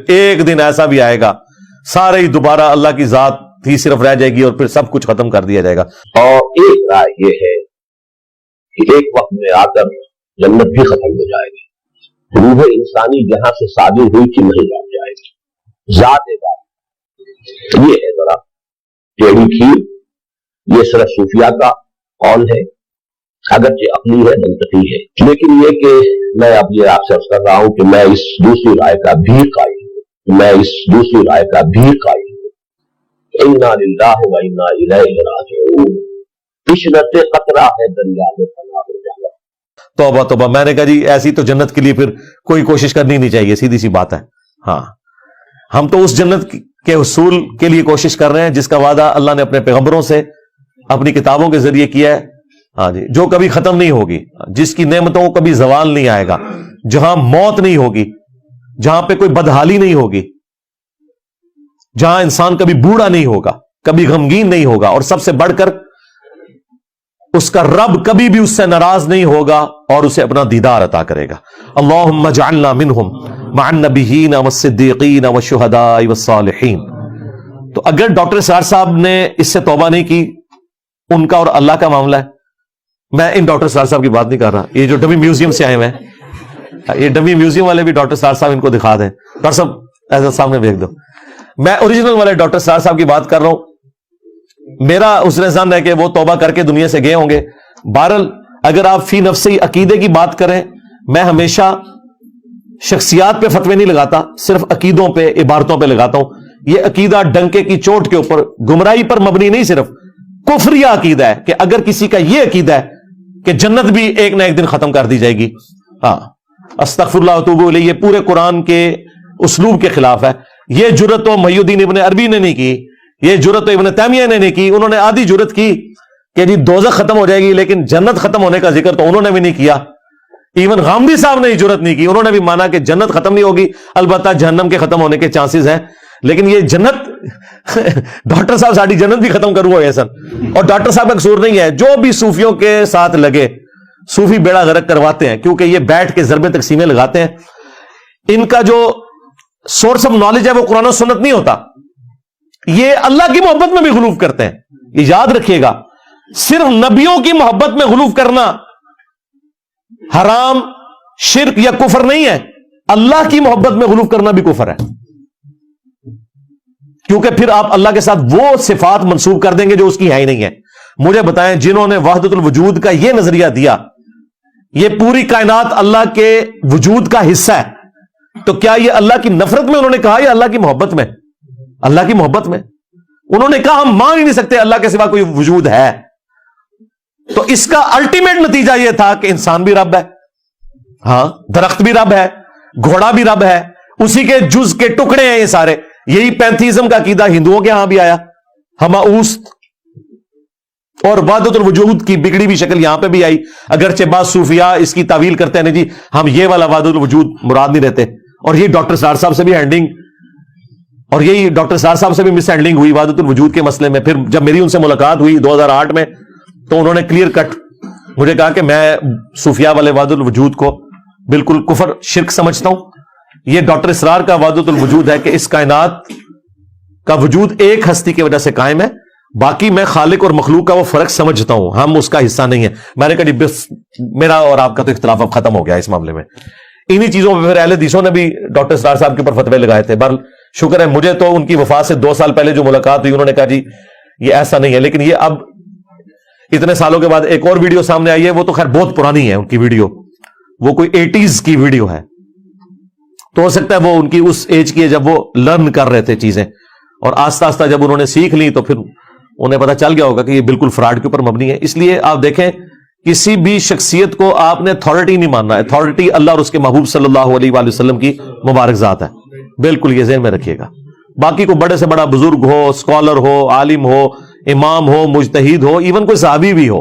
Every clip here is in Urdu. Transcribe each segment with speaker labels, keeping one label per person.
Speaker 1: ایک دن ایسا بھی آئے گا سارے ہی دوبارہ اللہ کی ذات ہی صرف رہ جائے گی اور پھر سب کچھ ختم کر دیا جائے گا.
Speaker 2: اور ایک رائے یہ ہے کہ ایک وقت میں آ کر جنت بھی ختم ہو جائے گی, روح انسانی جہاں سے صادر ہوئی کہ نہیں جا جائے گی. ذات بات یہ ہے ذرا ٹیڑھی کھیر, یہ صرف صوفیہ کا قول ہے, اگرچہ عقلی ہے منطقی ہے, لیکن یہ کہ میں اب یہ آپ سے عرض کر رہا ہوں کہ میں اس دوسری رائے کا بھی قائل ہوں, میں اس دوسری رائے کا بھی قائل ہوں. انا للہ و انا الیہ راجعون, عشرت قطرہ ہے دریا میں فنا ہو جانا.
Speaker 1: توبہ توبہ. میں نے کہا جی ایسی تو جنت کے لیے پھر کوئی کوشش کرنی نہیں چاہیے, سیدھی سی بات ہے. ہاں ہم تو اس جنت کے حصول کے لیے کوشش کر رہے ہیں جس کا وعدہ اللہ نے اپنے پیغمبروں سے اپنی کتابوں کے ذریعے کیا ہے. ہاں جی, جو کبھی ختم نہیں ہوگی, جس کی نعمتوں کو کبھی زوال نہیں آئے گا, جہاں موت نہیں ہوگی, جہاں پہ کوئی بدحالی نہیں ہوگی, جہاں انسان کبھی بوڑھا نہیں ہوگا, کبھی غمگین نہیں ہوگا, اور سب سے بڑھ کر اس کا رب کبھی بھی اس سے ناراض نہیں ہوگا اور اسے اپنا دیدار عطا کرے گا. اللہم اجعلنا منہم مع النبیین والصدیقین والشہداء والصالحین. تو اگر ڈاکٹر اسرار صاحب نے اس سے توبہ نہیں کی, ان کا اور اللہ کا معاملہ ہے. میں ان ڈاکٹر اسرار صاحب کی بات نہیں کر رہا, یہ جو ڈمی میوزیم سے آئے ہوئے ہیں, یہ ڈمی میوزیم والے بھی ڈاکٹر اسرار صاحب ان کو دکھا دیں. ڈاکٹر صاحب ایسا سامنے بھیج دو. میں اوریجنل والے ڈاکٹر اسرار صاحب کی بات کر رہا ہوں. میرا حسن ظن ہے کہ وہ توبہ کر کے دنیا سے گئے ہوں گے. بہرحال اگر آپ فی نفسی عقیدے کی بات کریں, میں ہمیشہ شخصیات پہ فتوے نہیں لگاتا, صرف عقیدوں پہ, عبارتوں پہ لگاتا ہوں. یہ عقیدہ ڈنکے کی چوٹ کے اوپر گمراہی پر مبنی نہیں, صرف کفریہ عقیدہ ہے کہ اگر کسی کا یہ عقیدہ ہے کہ جنت بھی ایک نہ ایک دن ختم کر دی جائے گی, ہاں استغفر اللہ واتوب الیہ, یہ پورے قرآن کے اسلوب کے خلاف ہے. یہ جرت تو محی الدین ابن عربی نے نہیں کی, یہ جرت تو ابن تیمیہ نے نہیں کی. انہوں نے آدھی جرت کی کہ جی دوزخ ختم ہو جائے گی, لیکن جنت ختم ہونے کا ذکر تو انہوں نے بھی نہیں کیا. ایون غامدی صاحب نے جرت نہیں کی, انہوں نے بھی مانا کہ جنت ختم نہیں ہوگی, البتہ جہنم کے ختم ہونے کے چانسز ہیں. لیکن یہ جنت ڈاکٹر صاحب ساری جنت بھی ختم کروں گے سن, اور ڈاکٹر صاحب کا قصور نہیں ہے. جو بھی صوفیوں کے ساتھ لگے, صوفی بیڑا غرق کرواتے ہیں, کیونکہ یہ بیٹھ کے ضربیں تقسیمیں لگاتے ہیں. ان کا جو سورس آف نالج ہے وہ قرآن و سنت نہیں ہوتا. یہ اللہ کی محبت میں بھی غلوف کرتے ہیں. یہ یاد رکھیے گا, صرف نبیوں کی محبت میں غلوف کرنا حرام, شرک یا کفر نہیں ہے, اللہ کی محبت میں غلوف کرنا بھی کفر ہے. کیونکہ پھر آپ اللہ کے ساتھ وہ صفات منسوب کر دیں گے جو اس کی ہے ہی نہیں ہے. مجھے بتائیں, جنہوں نے وحدت الوجود کا یہ نظریہ دیا, یہ پوری کائنات اللہ کے وجود کا حصہ ہے, تو کیا یہ اللہ کی نفرت میں انہوں نے کہا یا اللہ کی محبت میں؟ اللہ کی محبت میں. انہوں نے کہا ہم مان ہی نہیں سکتے اللہ کے سوا کوئی وجود ہے. تو اس کا الٹیمیٹ نتیجہ یہ تھا کہ انسان بھی رب ہے, ہاں درخت بھی رب ہے, گھوڑا بھی رب ہے, اسی کے جز کے ٹکڑے ہیں یہ سارے. یہی پینتھیزم کا عقیدہ ہندوؤں کے ہاں بھی آیا, ہماؤست, اور وحدت الوجود کی بگڑی بھی شکل یہاں پہ بھی آئی. اگرچہ بعض صوفیاء اس کی تعویل کرتے ہیں, جی ہم یہ والا وحدت الوجود مراد نہیں رہتے, اور یہ ڈاکٹر اسرار صاحب سے بھی ہینڈلنگ, اور یہی ڈاکٹر اسرار صاحب سے بھی مس ہینڈلنگ ہوئی وحدت الوجود کے مسئلے میں. پھر جب میری ان سے ملاقات ہوئی 2008 میں, تو انہوں نے کلیئر کٹ مجھے کہا کہ میں صوفیاء والے وحدت الوجود کو بالکل کفر شرک سمجھتا ہوں. یہ ڈاکٹر اسرار کا وحدت الوجود ہے کہ اس کائنات کا وجود ایک ہستی کی وجہ سے قائم ہے, باقی میں خالق اور مخلوق کا وہ فرق سمجھتا ہوں, ہم اس کا حصہ نہیں ہے. میں نے کہا بس میرا اور آپ کا تو اختلاف اب ختم ہو گیا اس معاملے میں. انہی چیزوں پہ پھر اہل حدیثوں نے بھی ڈاکٹر اسرار صاحب کے اوپر فتوے لگائے تھے. بہرحال شکر ہے, مجھے تو ان کی وفات سے 2 سال پہلے جو ملاقات ہوئی, انہوں نے کہا جی یہ ایسا نہیں ہے. لیکن یہ اب اتنے سالوں کے بعد ایک اور ویڈیو سامنے آئی ہے, وہ تو خیر بہت پرانی ہے ان کی ویڈیو, وہ کوئی 80s کی ویڈیو ہے. تو ہو سکتا ہے وہ ان کی اس ایج کی ہے جب وہ لرن کر رہے تھے چیزیں, اور آہستہ آہستہ جب انہوں نے سیکھ لی تو پھر انہیں پتا چل گیا ہوگا کہ یہ بالکل فراڈ کے اوپر مبنی ہے. اس لیے آپ دیکھیں, کسی بھی شخصیت کو آپ نے اتھارٹی نہیں ماننا. اتھارٹی اللہ اور اس کے محبوب صلی اللہ علیہ وآلہ وسلم کی مبارک ذات ہے, بالکل یہ ذہن میں رکھیے گا. باقی کو بڑے سے بڑا بزرگ ہو, اسکالر ہو, عالم ہو, امام ہو, مجتہد ہو, ایون کوئی صحابی بھی ہو,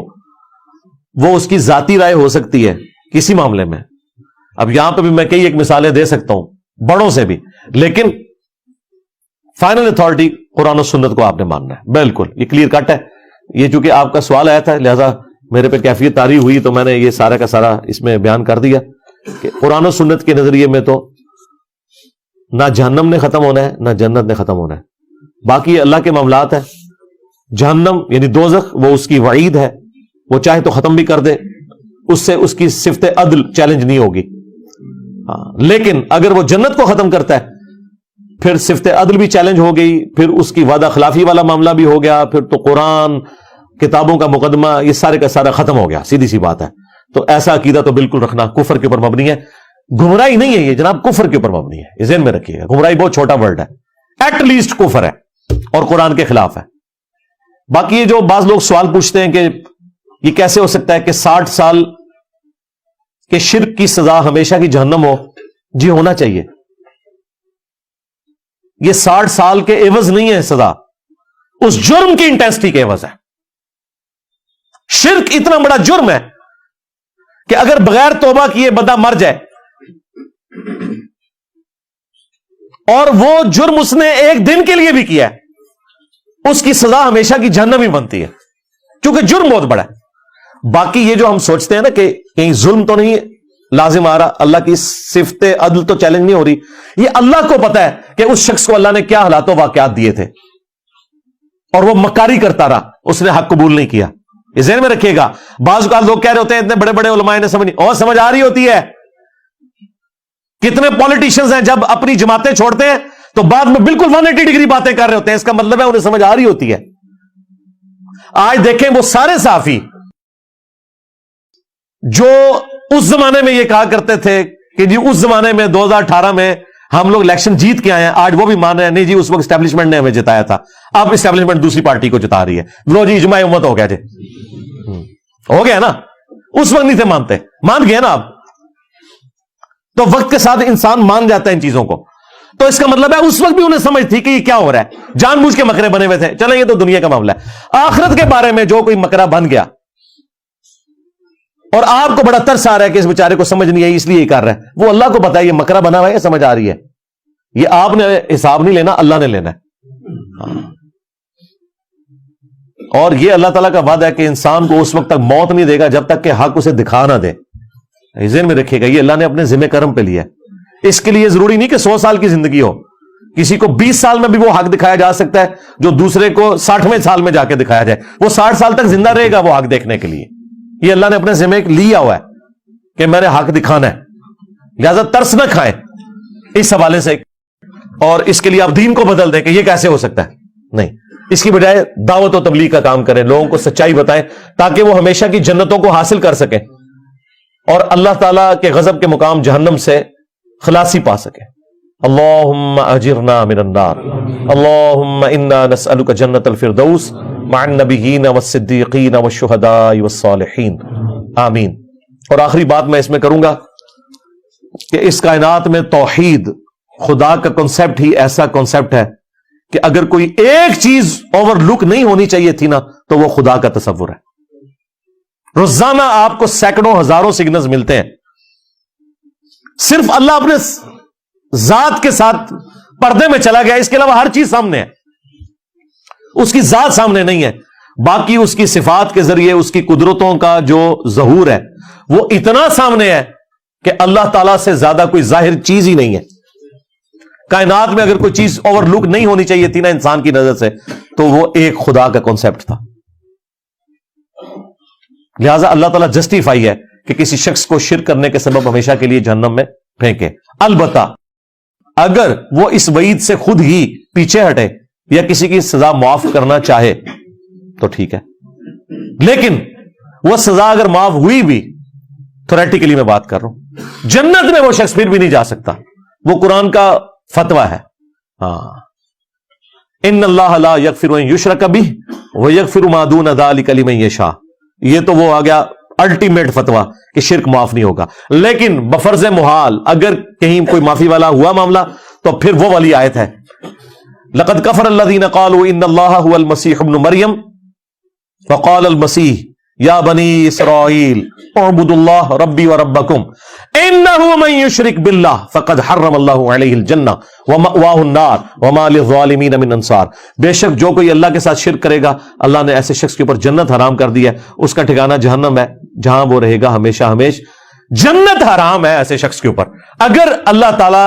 Speaker 1: وہ اس کی ذاتی رائے ہو سکتی ہے کسی معاملے میں. اب یہاں پہ بھی میں کئی ایک مثالیں دے سکتا ہوں بڑوں سے بھی, لیکن فائنل اتھارٹی قرآن و سنت کو آپ نے ماننا ہے. بالکل یہ کلیئر کٹ ہے. یہ چونکہ آپ کا سوال آیا تھا, لہذا میرے پہ کیفیت طاری ہوئی تو میں نے یہ سارا کا سارا اس میں بیان کر دیا کہ قرآن و سنت کے نظریے میں تو نہ جہنم نے ختم ہونا ہے نہ جنت نے ختم ہونا ہے، باقی یہ اللہ کے معاملات ہے. جہنم یعنی دوزخ وہ اس کی وعید ہے، وہ چاہے تو ختم بھی کر دے، اس سے اس کی صفت عدل چیلنج نہیں ہوگی. لیکن اگر وہ جنت کو ختم کرتا ہے پھر صفت عدل بھی چیلنج ہو گئی، پھر اس کی وعدہ خلافی والا معاملہ بھی ہو گیا، پھر تو قرآن کتابوں کا مقدمہ یہ سارے کا سارا ختم ہو گیا. سیدھی سی بات ہے. تو ایسا عقیدہ تو بالکل رکھنا کفر کے اوپر مبنی ہے. گمراہی نہیں ہے یہ جناب، کفر کے اوپر مبنی ہے، یہ ذہن میں رکھیے گا. گمراہی بہت چھوٹا ورڈ ہے، ایٹ لیسٹ کفر ہے اور قرآن کے خلاف ہے. باقی یہ جو بعض لوگ سوال پوچھتے ہیں کہ یہ کیسے ہو سکتا ہے کہ 60 سال کے شرک کی سزا ہمیشہ کی جہنم ہو؟ جی ہونا چاہیے. یہ 60 سال کے عوض نہیں ہے سزا، اس جرم کی انٹینسٹی کے عوض ہے. شرک اتنا بڑا جرم ہے کہ اگر بغیر توبہ کیے بندہ مر جائے اور وہ جرم اس نے ایک دن کے لیے بھی کیا ہے، اس کی سزا ہمیشہ کی جہنم ہی بنتی ہے، کیونکہ جرم بہت بڑا ہے. باقی یہ جو ہم سوچتے ہیں نا کہ کہیں ظلم تو نہیں لازم آ رہا، اللہ کی صفت عدل تو چیلنج نہیں ہو رہی، یہ اللہ کو پتا ہے کہ اس شخص کو اللہ نے کیا حالات و واقعات دیے تھے اور وہ مکاری کرتا رہا، اس نے حق قبول نہیں کیا. یہ ذہن میں رکھیے گا. بعض اوقات لوگ کہہ رہے ہوتے ہیں اتنے بڑے بڑے علماء نے سمجھ، اور سمجھ آ رہی ہوتی ہے. کتنے پولیٹیشینز ہیں جب اپنی جماعتیں چھوڑتے ہیں تو بعد میں بالکل 180 ڈگری باتیں کر رہے ہوتے ہیں، اس کا مطلب ہے انہیں سمجھ آ رہی ہوتی ہے. آج دیکھیں وہ سارے صحافی جو اس زمانے میں یہ کہا کرتے تھے کہ جی اس زمانے میں 2018 میں ہم لوگ الیکشن جیت کے آئے ہیں، آج وہ بھی مان رہے ہیں نہیں جی اس وقت اسٹیبلشمنٹ نے ہمیں جتایا تھا، اب اسٹیبلشمنٹ دوسری پارٹی کو جتا رہی ہے. لو جی اجماع امت ہو گیا جی، ہو گیا نا. اس وقت نہیں تھے مانتے، مان گئے نا آپ. تو وقت کے ساتھ انسان مان جاتا ہے ان چیزوں کو. تو اس کا مطلب ہے اس وقت بھی انہیں سمجھ تھی کہ یہ کیا ہو رہا ہے، جان بوجھ کے مکرے بنے ہوئے تھے. چلیں یہ تو دنیا کا معاملہ ہے. آخرت کے بارے میں جو کوئی مکرا بن گیا اور آپ کو بڑا ترس آ رہا ہے کہ اس بیچارے کو سمجھ نہیں آئی اس لیے یہ کر رہا ہے، وہ اللہ کو پتا ہے یہ مکرا بنا ہوا ہے، سمجھ آ رہی ہے. یہ آپ نے حساب نہیں لینا، اللہ نے لینا ہے. اور یہ اللہ تعالیٰ کا وعدہ ہے کہ انسان کو اس وقت تک موت نہیں دے گا جب تک کہ حق اسے دکھا نہ دے. ذہن میں رکھیے گا یہ اللہ نے اپنے ذمہ کرم پہ لیا ہے. اس کے لیے ضروری نہیں کہ 100 سال کی زندگی ہو، کسی کو 20 سال میں بھی وہ حق دکھایا جا سکتا ہے جو دوسرے کو 60ویں سال میں جا کے دکھایا جائے. وہ 60 سال تک زندہ رہے گا وہ حق دیکھنے کے لیے. یہ اللہ نے اپنے ذمہ لیا ہوا ہے کہ میں نے حق دکھانا ہے، لہذا ترس نہ کھائیں اس حوالے سے. اور اس کے لیے آپ دین کو بدل دیں کہ یہ کیسے ہو سکتا ہے، نہیں. اس کی بجائے دعوت و تبلیغ کا کام کریں، لوگوں کو سچائی بتائیں تاکہ وہ ہمیشہ کی جنتوں کو حاصل کر سکیں اور اللہ تعالیٰ کے غضب کے مقام جہنم سے خلاصی پا سکیں. اللہم اجرنا من النار، اللہم انا نسألک جنت الفردوس مع النبیین والصدیقین والشہداء والصالحین، آمین. اور آخری بات میں اس میں کروں گا کہ اس کائنات میں توحید خدا کا کنسپٹ ہی ایسا کنسپٹ ہے کہ اگر کوئی ایک چیز اوور لک نہیں ہونی چاہیے تھی نا تو وہ خدا کا تصور ہے. روزانہ آپ کو سینکڑوں ہزاروں سگنلز ملتے ہیں. صرف اللہ اپنے ذات کے ساتھ پردے میں چلا گیا، اس کے علاوہ ہر چیز سامنے ہے، اس کی ذات سامنے نہیں ہے. باقی اس کی صفات کے ذریعے اس کی قدرتوں کا جو ظہور ہے وہ اتنا سامنے ہے کہ اللہ تعالیٰ سے زیادہ کوئی ظاہر چیز ہی نہیں ہے. کائنات میں اگر کوئی چیز اوور لک نہیں ہونی چاہیے تھی نا انسان کی نظر سے تو وہ ایک خدا کا کانسیپٹ تھا. لہذا اللہ تعالیٰ جسٹیفائی ہے کہ کسی شخص کو شرک کرنے کے سبب ہمیشہ کے لیے جہنم میں پھینکے. البتہ اگر وہ اس وعید سے خود ہی پیچھے ہٹے یا کسی کی سزا معاف کرنا چاہے تو ٹھیک ہے، لیکن وہ سزا اگر معاف ہوئی بھی، تھیوریٹیکلی میں بات کر رہا ہوں، جنت میں وہ شخص پھر بھی نہیں جا سکتا. وہ قرآن کا فتویٰ ہے. ان اللہ لا یغفر ان یشرک بہ ویغفر ما دون ذلک لمن یشاء. یہ تو وہ آ گیا الٹیمیٹ فتویٰ کہ شرک معاف نہیں ہوگا. لیکن بفرض محال اگر کہیں کوئی معافی والا ہوا معاملہ تو پھر وہ والی آیت ہے لقد کفر الذین قالوا ان اللہ هو المسیح ابن مریم وقال المسیح یا بنی اسرائیل اعبدوا اللہ ربی وربکم انہ من یشرک باللہ فقد حرم اللہ علیہ الجنہ ومأواہ النار وما للظالمین من انصار. بے شک جو کوئی اللہ کے ساتھ شرک کرے گا اللہ نے ایسے شخص کے اوپر جنت حرام کر دی ہے، اس کا ٹھکانہ جہنم ہے جہاں وہ رہے گا ہمیشہ ہمیش. جنت حرام ہے ایسے شخص کے اوپر. اگر اللہ تعالی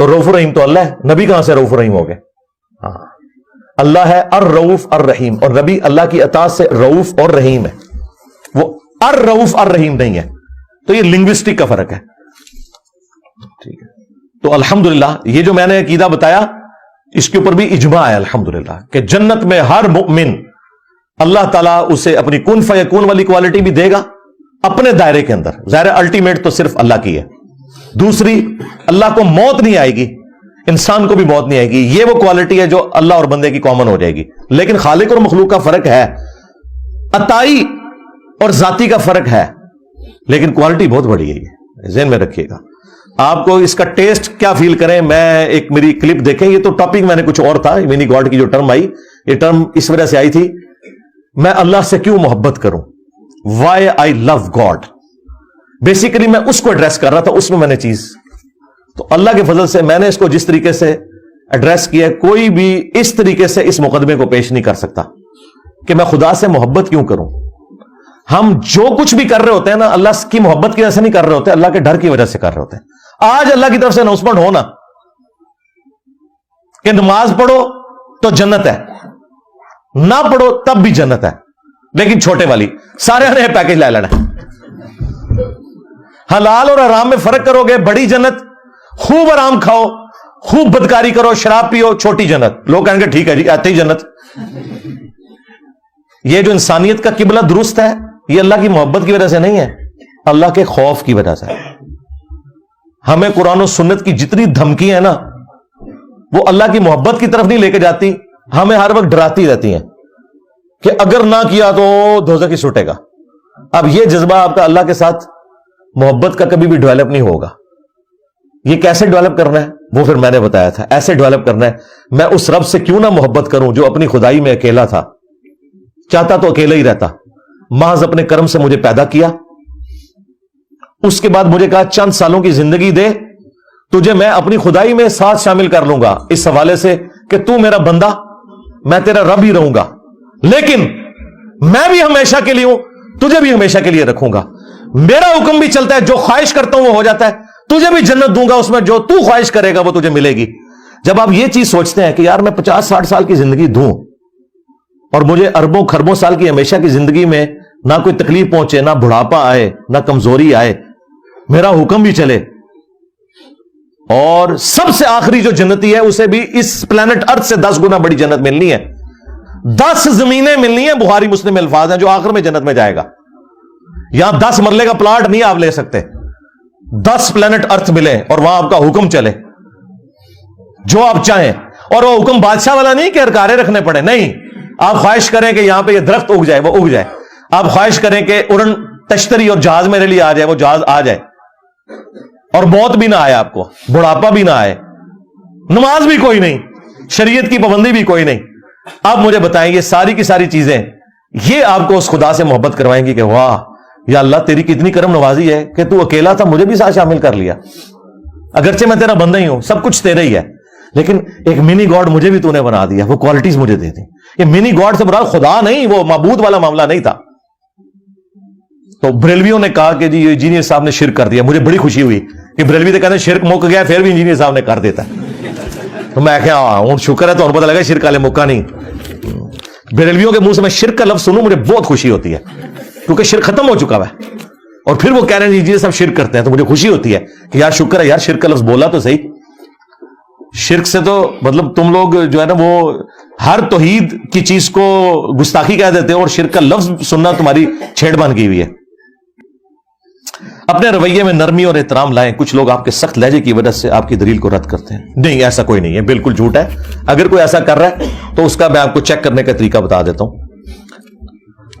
Speaker 1: تو رؤوف الرحیم تو اللہ ہے، نبی کہاں سے رؤوف الرحیم ہو گئے؟ ہاں، اللہ ہے الرؤوف الرحیم، اور نبی اللہ کی اطاعت سے رؤوف اور رحیم ہے، وہ الرؤوف الرحیم نہیں ہے. تو یہ لنگوسٹک کا فرق ہے. ٹھیک ہے، تو الحمدللہ یہ جو میں نے عقیدہ بتایا اس کے اوپر بھی اجماع ہے الحمدللہ کہ جنت میں ہر مؤمن اللہ تعالیٰ اسے اپنی کن فیکون والی کوالٹی بھی دے گا اپنے دائرے کے اندر. ظاہر الٹیمیٹ تو صرف اللہ کی ہے. دوسری، اللہ کو موت نہیں آئے گی، انسان کو بھی موت نہیں آئے گی. یہ وہ کوالٹی ہے جو اللہ اور بندے کی کامن ہو جائے گی. لیکن خالق اور مخلوق کا فرق ہے، عطائی اور ذاتی کا فرق ہے، لیکن کوالٹی بہت بڑی ہے. یہ ذہن میں رکھیے گا. آپ کو اس کا ٹیسٹ کیا فیل کریں، میں ایک میری کلپ دیکھیں. یہ تو ٹاپک میں نے کچھ اور تھا، منی گاڈ کی جو ٹرم آئی، یہ ٹرم اس وجہ سے آئی تھی، میں اللہ سے کیوں محبت کروں، وائی آئی لو گاڈ. بیسیکلی میں اس کو ایڈریس کر رہا تھا. اس میں نے چیز تو اللہ کے فضل سے میں نے اس کو جس طریقے سے ایڈریس کیا، کوئی بھی اس طریقے سے اس مقدمے کو پیش نہیں کر سکتا کہ میں خدا سے محبت کیوں کروں. ہم جو کچھ بھی کر رہے ہوتے ہیں نا، اللہ کی محبت کی وجہ سے نہیں کر رہے ہوتے، اللہ کے ڈر کی وجہ سے کر رہے ہوتے ہیں. آج اللہ کی طرف سے اناؤنسمنٹ ہونا کہ نماز پڑھو تو جنت ہے، نہ پڑھو تب بھی جنت ہے، لیکن چھوٹے والی، سارے نے پیکج لے لینا. حلال اور حرام میں فرق کرو گے، بڑی جنت، خوب آرام کھاؤ، خوب بدکاری کرو، شراب پیو، چھوٹی جنت. لوگ کہیں گے ٹھیک ہے جی، آتے ہی جنت. یہ جو انسانیت کا قبلہ درست ہے، یہ اللہ کی محبت کی وجہ سے نہیں ہے، اللہ کے خوف کی وجہ سے. ہمیں قرآن و سنت کی جتنی دھمکی ہیں نا، وہ اللہ کی محبت کی طرف نہیں لے کے جاتی، ہمیں ہر وقت ڈراتی رہتی ہیں کہ اگر نہ کیا تو دوزخی سٹے گا. اب یہ جذبہ آپ کا اللہ کے ساتھ محبت کا کبھی بھی ڈیولپ نہیں ہوگا. یہ کیسے ڈیولپ کرنا ہے وہ پھر میں نے بتایا تھا. ایسے ڈیولپ کرنا ہے، میں اس رب سے کیوں نہ محبت کروں جو اپنی خدائی میں اکیلا تھا، چاہتا تو اکیلا ہی رہتا، محض اپنے کرم سے مجھے پیدا کیا. اس کے بعد مجھے کہا چند سالوں کی زندگی دے، تجھے میں اپنی خدائی میں ساتھ شامل کر لوں گا، اس حوالے سے کہ تو میرا بندہ، میں تیرا رب ہی رہوں گا، لیکن میں بھی ہمیشہ کے لیے ہوں، تجھے بھی ہمیشہ کے لیے رکھوں گا. میرا حکم بھی چلتا ہے، جو خواہش کرتا ہوں وہ ہو جاتا ہے. تجھے بھی جنت دوں گا، اس میں جو تو خواہش کرے گا وہ تجھے ملے گی. جب آپ یہ چیز سوچتے ہیں کہ یار میں 50-60 سال کی زندگی دوں اور مجھے اربوں خربوں سال کی ہمیشہ کی زندگی میں نہ کوئی تکلیف پہنچے، نہ بڑھاپا آئے، نہ کمزوری آئے، میرا حکم بھی چلے، اور سب سے آخری جو جنتی ہے اسے بھی اس پلانٹ ارتھ سے 10 گنا بڑی جنت ملنی ہے، 10 زمینیں ملنی ہیں. بخاری مسلم میں الفاظ ہیں جو آخر میں جنت میں جائے گا. یہاں 10 مرلے کا پلاٹ نہیں آپ لے سکتے، 10 پلانٹ ارتھ ملے اور وہاں آپ کا حکم چلے جو آپ چاہیں. اور وہ حکم بادشاہ والا نہیں کہ ہرکارے رکھنے پڑے، نہیں. آپ خواہش کریں کہ یہاں پہ یہ درخت اگ جائے، وہ اگ جائے. آپ خواہش کریں کہ اڑن تشتری اور جہاز میرے لیے آ جائے، وہ جہاز آ جائے، اور موت بھی نہ آئے، آپ کو بڑھاپا بھی نہ آئے، نماز بھی کوئی نہیں، شریعت کی پابندی بھی کوئی نہیں. آپ مجھے بتائیں یہ ساری کی ساری چیزیں یہ آپ کو اس خدا سے محبت کروائیں گی کہ واہ یا اللہ تیری کتنی کرم نوازی ہے کہ تو اکیلا تھا، مجھے بھی ساتھ شامل کر لیا. اگرچہ میں تیرا بندہ ہی ہوں، سب کچھ تیرا ہی ہے، لیکن ایک منی گاڈ مجھے بھی تو نے بنا دیا، وہ کوالٹیز مجھے دے دی. یہ منی گاڈ سے مراد خدا نہیں، وہ معبود والا معاملہ نہیں تھا. تو بریلویوں نے کہا کہ جی یہ انجینئر صاحب نے شرک کر دیا. مجھے بڑی خوشی ہوئی کہ بریلوی تو کہتے ہیں شرک مک گیا، پھر بھی انجینئر صاحب نے کر دیتا ہے. تو میں کہا ہوں شکر ہے، تو اور پتہ لگا شرک والے موقع نہیں. بریلویوں کے منہ سے میں شرک کا لفظ سنوں مجھے بہت خوشی ہوتی ہے، کیونکہ شرک ختم ہو چکا ہے، اور پھر وہ کہہ رہے ہیں انجینئر صاحب شرک کرتے ہیں، تو مجھے خوشی ہوتی ہے کہ یار شکر ہے یار شرک کا لفظ بولا تو صحیح. شرک سے تو مطلب تم لوگ جو ہے نا وہ ہر توحید کی چیز کو گستاخی کہہ دیتے ہو، اور شرک کا لفظ سننا تمہاری چھیڑ بن کی ہوئی ہے. اپنے رویے میں نرمی اور احترام لائیں. کچھ لوگ آپ کے سخت لہجے کی وجہ سے آپ کی دلیل کو رد کرتے ہیں. نہیں، ایسا کوئی نہیں ہے، بالکل جھوٹ ہے. اگر کوئی ایسا کر رہا ہے تو اس کا میں آپ کو چیک کرنے کا طریقہ بتا دیتا ہوں.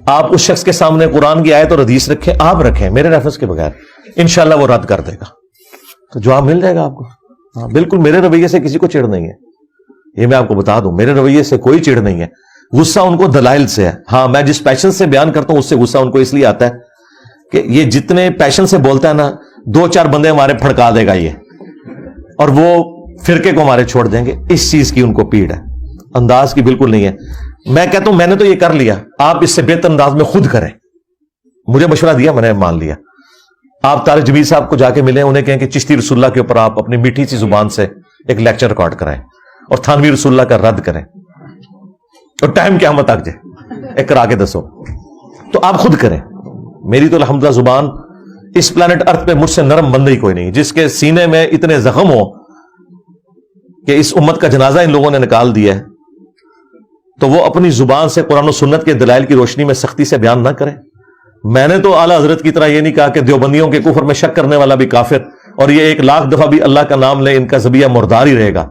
Speaker 1: آپ اس شخص کے سامنے قرآن کی آیت اور حدیث رکھیں، آپ رکھیں میرے ریفرنس کے بغیر، انشاءاللہ وہ رد کر دے گا، تو جواب مل جائے گا آپ کو. ہاں بالکل، میرے رویے سے کسی کو چڑ نہیں ہے، یہ میں آپ کو بتا دوں. میرے رویے سے کوئی چڑ نہیں ہے. غصہ ان کو دلائل سے ہے. ہاں میں جس پیشن سے بیان کرتا ہوں اس سے غصہ ان کو اس لیے آتا ہے کہ یہ جتنے پیشن سے بولتا ہے نا، 2-4 بندے ہمارے پھڑکا دے گا یہ، اور وہ فرقے کو ہمارے چھوڑ دیں گے. اس چیز کی ان کو پیڑ ہے، انداز کی بالکل نہیں ہے. میں کہتا ہوں میں نے تو یہ کر لیا، آپ اس سے بہتر انداز میں خود کریں. مجھے مشورہ دیا، میں نے مان لیا. آپ طارق جمیل صاحب کو جا کے ملیں، انہیں کہیں کہ چشتی رسول اللہ کے اوپر آپ اپنی میٹھی سی زبان سے ایک لیکچر ریکارڈ کرائیں اور تھانوی رسول اللہ کا رد کریں اور ٹائم قیامت تک جائے ایک کرا کے دسو. تو آپ خود کریں. میری تو الحمدللہ زبان اس پلانٹ ارتھ پہ مجھ سے نرم بندہ ہی کوئی نہیں. جس کے سینے میں اتنے زخم ہو کہ اس امت کا جنازہ ان لوگوں نے نکال دیا ہے, تو وہ اپنی زبان سے قرآن و سنت کے دلائل کی روشنی میں سختی سے بیان نہ کریں. میں نے تو اعلیٰ حضرت کی طرح یہ نہیں کہا کہ دیوبندیوں کے کفر میں شک کرنے والا بھی کافر اور یہ 1,00,000 دفعہ بھی اللہ کا نام لے ان کا ذبیحہ مردار ہی رہے گا.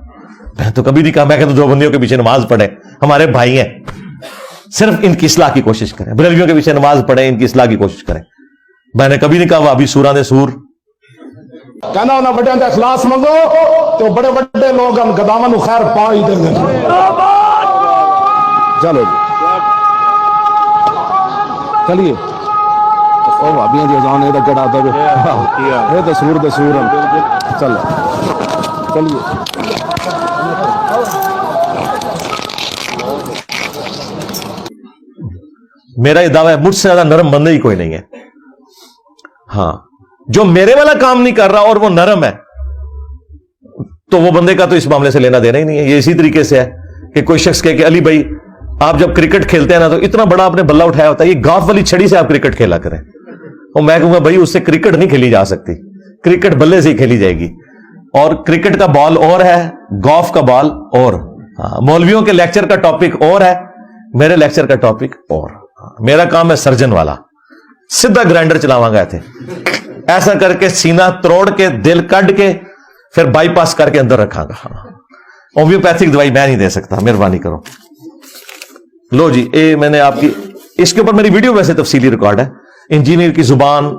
Speaker 1: میں تو کبھی نہیں کہا. میں کہتا دیوبندیوں کے پیچھے نماز پڑھیں, ہمارے بھائی ہیں, صرف ان کی اصلاح کی کوشش کریں. بریلویوں کے پیچھے نماز پڑھیں, ان کی اصلاح کی کوشش کریں. میں نے کبھی نہیں کہا وہ ابھی سورہ نے سور
Speaker 3: کہنا انہاں بڑے دا اخلاص منگو تو بڑے بڑے لوگ ہم گداواں نو خیر پا ہی دیں گے. چلو چلیے او بھابیاں دی اذان اے کڑا دا اے تے سور دے سور چلو چلیے.
Speaker 1: میرا یہ دعویٰ ہے مجھ سے زیادہ نرم بندہ ہی کوئی نہیں ہے. ہاں, جو میرے والا کام نہیں کر رہا اور وہ نرم ہے تو وہ بندے کا تو اس معاملے سے لینا دینا ہی نہیں ہے. یہ اسی طریقے سے ہے کہ کوئی شخص کہے کہ علی بھائی آپ جب کرکٹ کھیلتے ہیں نا تو اتنا بڑا آپ نے بلہ اٹھایا ہوتا ہے, یہ گالف والی چھڑی سے آپ کرکٹ کھیلا کریں. اور میں کہوں گا بھائی اس سے کرکٹ نہیں کھیلی جا سکتی, کرکٹ بلے سے ہی کھیلی جائے گی. اور کرکٹ کا بال اور ہے, گالف کا بال اور. مولویوں کے لیکچر کا ٹاپک اور ہے, میرے لیکچر کا ٹاپک اور. میرا کام ہے سرجن والا, سیدھا گرائنڈر چلاواں گا تھے ایسا کر کے سینہ توڑ کے دل کڈ کے پھر بائی پاس کر کے اندر رکھاں گا. ہومیوپیتھک دوائی میں نہیں دے سکتا, مہربانی کرو. لو جی, اے میں نے آپ کی اس کے اوپر میری ویڈیو ویسے تفصیلی ریکارڈ ہے. انجینئر کی زبان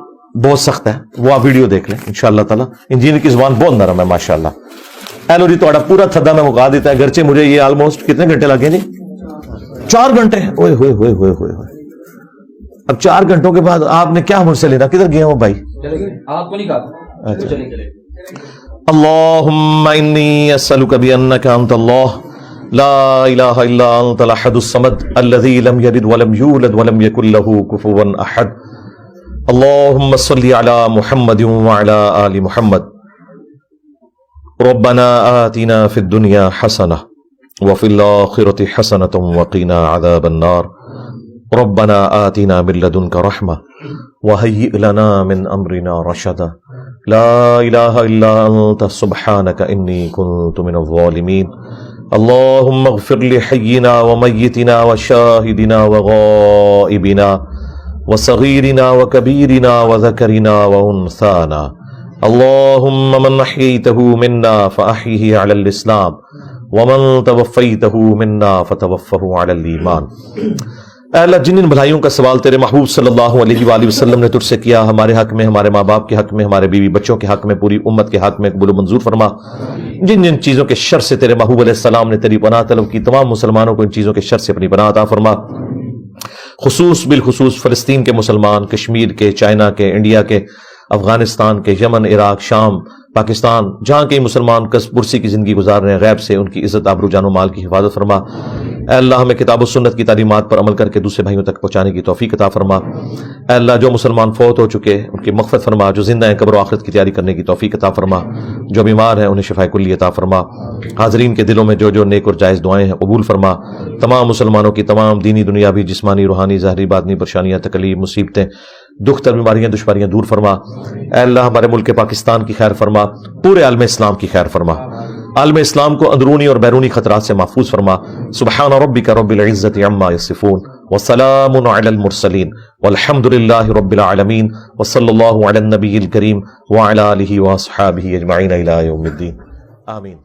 Speaker 1: بہت سخت ہے, وہ آپ ویڈیو دیکھ لیں انشاءاللہ تعالی. انجینئر کی زبان بہت نرم ہے ماشاءاللہ. ایلو جی تھوڑا پورا تھدا میں مکا دیتا ہے, گرچہ مجھے یہ آلموسٹ کتنے گھنٹے لگے جی 4 گھنٹے. اوئے ہوئے ہوئے ہوئے ہوئے. اب 4 گھنٹوں کے بعد آپ نے کیا مجھ سے لینا, کدھر گئے ہو بھائی؟
Speaker 4: آپ کو نہیں کہا.
Speaker 1: اللہم انی اسألک بانک انت اللہ لا الہ الا انت الاحد الصمد الذی لم یلد ولم یولد ولم یکن له کفوا احد. اللہم صلی علی محمد وعلی آل محمد. ربنا آتنا فی الدنیا حسنہ وفی الآخرة حسنة وقنا عذاب النار. ربنا آتنا من لدنك رحمة وهيئ لنا من أمرنا رشدا. لا إله إلا أنت سبحانك إني كنت من الظالمين. اللهم اغفر لحينا وميتنا وشاهدنا وغائبنا وصغيرنا وكبيرنا وذكرنا وأنثانا. اللهم من أحييته منا فأحيه على الإسلام ومن توفيته منا فتوفه على الإيمان. اے اللہ, جن ان بھلائیوں کا سوال تیرے محبوب صلی اللہ علیہ وآلہ وسلم نے تجھ سے کیا, ہمارے حق میں, ہمارے ماں باپ کے حق میں, ہمارے بیوی بچوں کے حق میں, پوری امت کے حق میں قبول و منظور فرما. جن جن چیزوں کے شر سے تیرے محبوب علیہ السلام نے تیری پناہ طلب کی, تمام مسلمانوں کو ان چیزوں کے شر سے اپنی پناہ عطا فرما. بالخصوص فلسطین کے مسلمان, کشمیر کے, چائنا کے, انڈیا کے, افغانستان کے, یمن, عراق, شام, پاکستان, جہاں کے مسلمان کس پرسی کی زندگی گزار رہے ہیں, غیب سے ان کی عزت, آبرو, جان و مال کی حفاظت فرما. اے اللہ, ہمیں کتاب و سنت کی تعلیمات پر عمل کر کے دوسرے بھائیوں تک پہنچانے کی توفیق عطا فرما. اے اللہ, جو مسلمان فوت ہو چکے ان کی مغفرت فرما, جو زندہ ہیں قبر و آخرت کی تیاری کرنے کی توفیق عطا فرما, جو بیمار ہیں انہیں شفاء کلی عطا فرما. حاضرین کے دلوں میں جو جو نیک اور جائز دعائیں ہیں قبول فرما. تمام مسلمانوں کی تمام دینی, دنیاوی, جسمانی, روحانی, ظاہری, باطنی پریشانیاں, تکلیف, مصیبتیں, دکھ تر, بیماریاں, دشواریاں دور فرما. اے اللہ, ہمارے ملک پاکستان کی خیر فرما, پورے عالم اسلام کی خیر فرما. عالم اسلام کو اندرونی اور بیرونی خطرات سے محفوظ فرما. سبحان ربک رب العزت عما یصفون وسلام علی المرسلین والحمد للہ رب العالمین وصلی اللہ علی النبی الکریم وعلی آلہ واصحابہ اجمعین الی یوم الدین. آمین.